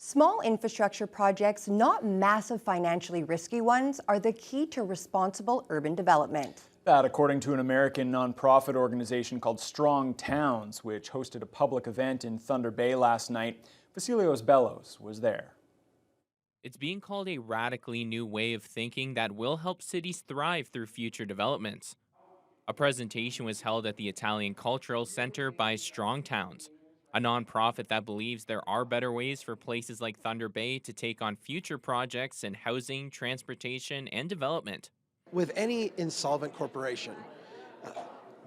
Small infrastructure projects, not massive financially risky ones, are the key to responsible urban development. That, according to an American nonprofit organization called Strong Towns, which hosted a public event in Thunder Bay last night. Vasilios Bellos was there. It's being called a radically new way of thinking that will help cities thrive through future developments. A presentation was held at the Italian Cultural Center by Strong Towns, a nonprofit that believes there are better ways for places like Thunder Bay to take on future projects in housing, transportation, and development. With any insolvent corporation,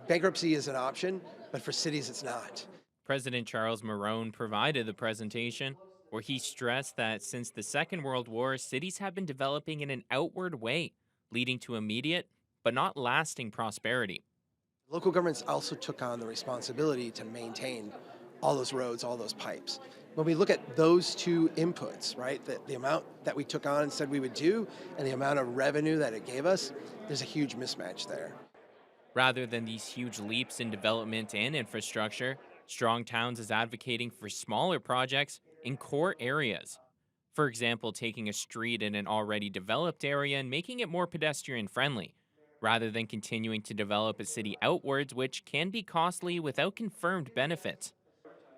bankruptcy is an option, but for cities it's not. President Charles Marone provided the presentation, where he stressed that since the Second World War, cities have been developing in an outward way, leading to immediate but not lasting prosperity. Local governments also took on the responsibility to maintain all those roads, all those pipes. When we look at those two inputs, right, the amount that we took on and said we would do and the amount of revenue that it gave us, there's a huge mismatch there. Rather than these huge leaps in development and infrastructure, Strong Towns is advocating for smaller projects in core areas. For example, taking a street in an already developed area and making it more pedestrian friendly, rather than continuing to develop a city outwards, which can be costly without confirmed benefits.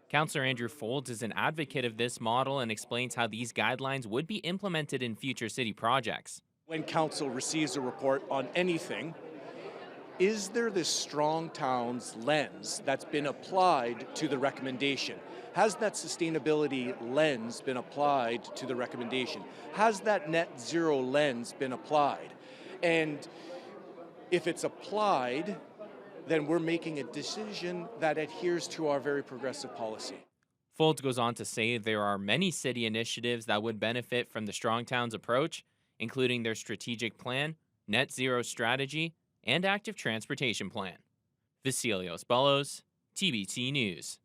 Councillor Andrew Folds is an advocate of this model and explains how these guidelines would be implemented in future city projects. When council receives a report on anything, is there this Strong Towns lens that's been applied to the recommendation? Has that sustainability lens been applied to the recommendation? Has that net zero lens been applied? And if it's applied, then we're making a decision that adheres to our very progressive policy. Folds goes on to say there are many city initiatives that would benefit from the Strong Towns approach, including their strategic plan, net zero strategy, and active transportation plan. Vasilios Bellos, TBT News.